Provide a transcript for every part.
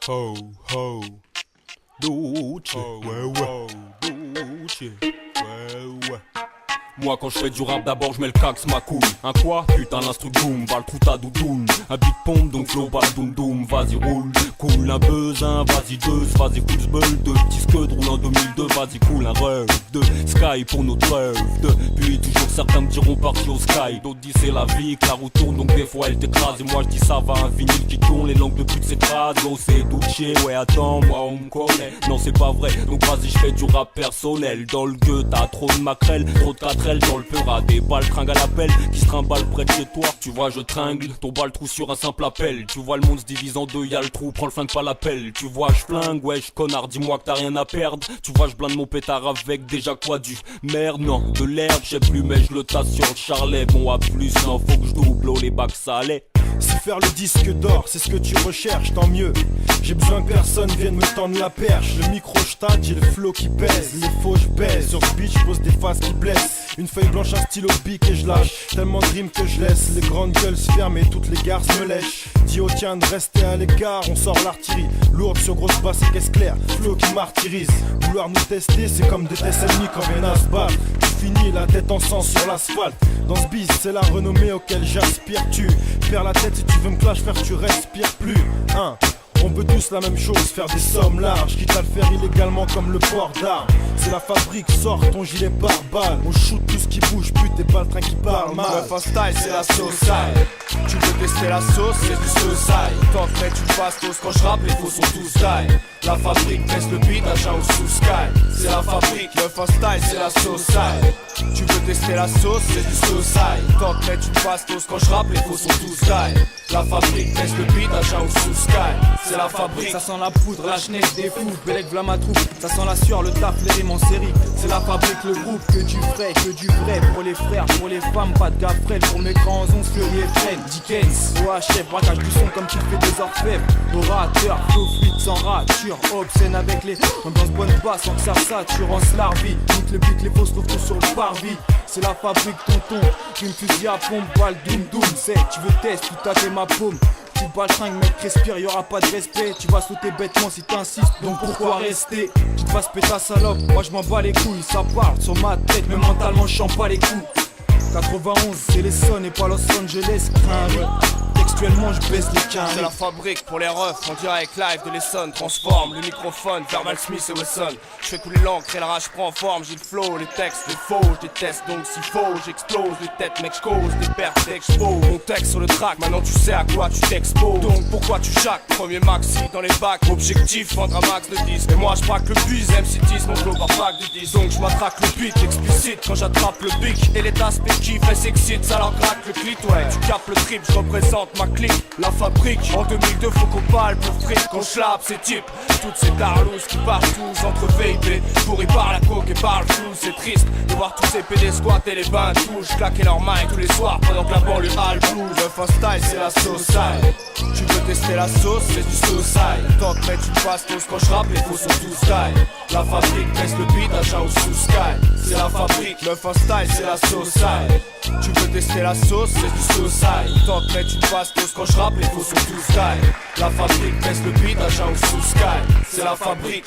Ho, ho, Duce, ouais, ouais, Duce, ouais, ouais. Moi quand je fais du rap d'abord je mets le cax ma couille. Un quoi? Putain l'instru boom, va le trou ta doudoune. Un beat pompe donc flow balle doum doum. Vas-y roule, cool un buzz, un vas-y deux, vas-y cool zbeul. Deux petits scuds roule en 2002, vas-y cool un rêve. De sky pour notre rêve. Depuis toujours certains me diront parti au sky. D'autres disent c'est la vie, que la roue tourne donc des fois elle t'écrase. Et moi je dis ça va, un vinyle qui tourne, les langues de pute s'écrasent. Oh c'est Duce, ouais attends, moi on me connaît. Non c'est pas vrai, donc vas-y je fais du rap personnel. Dans le gueux t'as trop de maquerelles, trop de 4L dans le peur. Des balles tringuent à l'appel, qui se trimballe près de chez toi. Tu vois je tringle, ton bal trou sur un simple appel. Tu vois le monde se divise en deux, y'a le trou, prends le flingue pas l'appel. Tu vois je flingue, wesh connard, dis-moi que t'as rien à perdre. Tu vois je blinde mon pétard avec déjà quoi du merde, non, de l'herbe, je sais plus mais je le tasse sur le charlet. Bon à plus, non faut que je double, oh les bacs ça allait. Si faire le disque d'or, c'est ce que tu recherches, tant mieux. J'ai besoin que personne vienne me tendre la perche. Le micro j'tâte, j'ai le flow qui pèse. Les faux j'baise, sur ce beat j'pose des faces qui blessent. Une feuille blanche, un stylo bic et je lâche. Tellement de rimes que je laisse les grandes gueules se ferment et toutes les gares se me lèchent. Dis au tien de rester à l'écart, on sort l'artillerie. Lourde sur grosse basse et caisse claire, flow qui martyrise. Vouloir nous tester, c'est comme des tests ennemis quand viennent à se battre. Tu finis la tête en sang sur l'asphalte. Dans ce bis, c'est la renommée auquel j'aspire. Tu perds la tête si tu veux me clash, frère, tu respires plus. On veut tous la même chose, faire des sommes larges, quitte à le faire illégalement comme le port d'armes. C'est la fabrique, sort ton gilet par balle. On shoot tout ce qui bouge, pute, t'es pas le train qui parle mal. Meuf en style, c'est la sauce. Tu veux tester la sauce, c'est du sauce. Tant que tu passes tous quand je rappe, les faux sont tous die. La fabrique baisse le beat, achat au sous sky. C'est la fabrique, meuf en style, c'est la sauce. Tu veux tester la sauce, c'est du sauce. Tant que tu passes tous quand je rappe, les faux sont tous die. La fabrique baisse le beat, achat au sous sky. C'est la fabrique. Ça sent la poudre, la chenille, des fous, Bélec v'là ma troupe. Ça sent la sueur, le taf, les rimes en série. C'est la fabrique, le groupe, que du vrai, que du vrai. Pour les frères, pour les femmes, pas de gaffrel. Pour mes grands onces, Fleury et Fren, Dickens, OHF, braquage du son comme tu fais des orfèvres. Orateur, flow fluide sans rature. Obscène avec les ambiances bonne basse, sans que ça sature en slarvie. Nique le beat, les fausses retrouvent sur le parvis. C'est la fabrique, tonton. Une fusil à pompe, balle, doum doum. C'est, tu veux test, tu tâter ma paume. Tu bats le tringue, mec, respire, y'aura pas de respect. Tu vas sauter bêtement si t'insistes, donc pourquoi rester? Tu te fasses péter ta salope, moi je m'en bats les couilles. Ça parle sur ma tête, mais mentalement je pas les coups. 91, c'est les sons et pas Los Angeles, crains. Textuellement je baisse les carrés. C'est la fabrique pour les refs, en direct live de l'Essonne. Transforme le microphone vers Mal Smith et Wesson. Je fais couler l'encre et la rage prend forme. J'ai le flow, les textes, les faux, je déteste donc s'il faut. J'explose les têtes, mec, j'cause des pertes d'expo. Mon texte sur le track, maintenant tu sais à quoi tu t'exposes. Donc pourquoi tu chaques? Premier maxi dans les bacs, objectif, vendre un max de 10. Et moi je braque le bus, MC10, mon flow par pack de 10. Donc je m'attraque le beat, explicite quand j'attrape le bic. Et l'état spécifique fait s'excite, ça leur craque le clit. Ouais, tu capes le trip, je représente ma clique. La fabrique, en 2002 faut qu'on parle pour fric. Qu'on schlappe ces types, toutes ces darlouses qui partent tous entre VIP. Pourris par la coke et par le flou. C'est triste de voir tous ces PD squatter les bains de touche, claquer leur main tous les soirs pendant que la banlieue a le blues. Meuf en style, c'est la sauce. Tu veux tester la sauce, c'est du sauce. Tant que tu passes tous quand je rappe, les faux sont tous die. La fabrique baisse le beat, achat au sous sky. C'est la fabrique, meuf en style, c'est la sauce. Tu veux tester la sauce, c'est du sauce. Tant que tu passes tous quand je rappe, les faux sont tous die. La fabrique baisse le beat, achat au sous sky. C'est la fabrique.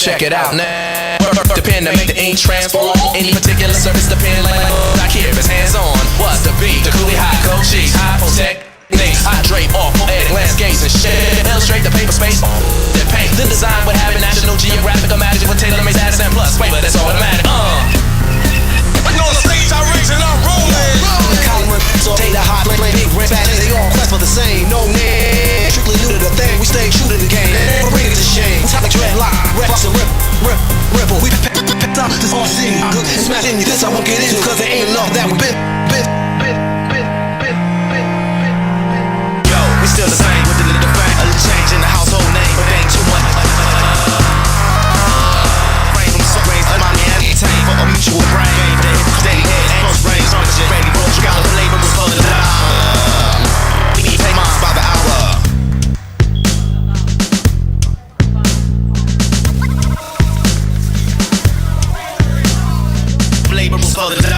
Check it out now. Work the pen to make the ink transform. Any particular surface, the pen like I care is hands on. What's the beat? The coolie high, cold cheese, high protect. Hydrate off poetic landscapes and shit. Illustrate the paper space. Then paint, then design what happened. National Geographic, imagine with tailor-made status and plus flavor. That's automatic. On the stage, I raise and I'm rolling. Colin, so take the hot, play big rent back. They all quest for the same. No name. Strictly new to the thing. We stay true to the game. Bring it to shame. Top like dreadlock, reps and ripple. We picked up this RC. Smash any this I won't get into, cause there ain't enough that we bit. Yo, we still the same with the little bang. A little change in the household name, but ain't too much. Brain from some brains, let mommy entertain for a mutual brain. Steady head, close range, ready, bro. Got the labor with all the time. Pay mine by the hour. Labor was for the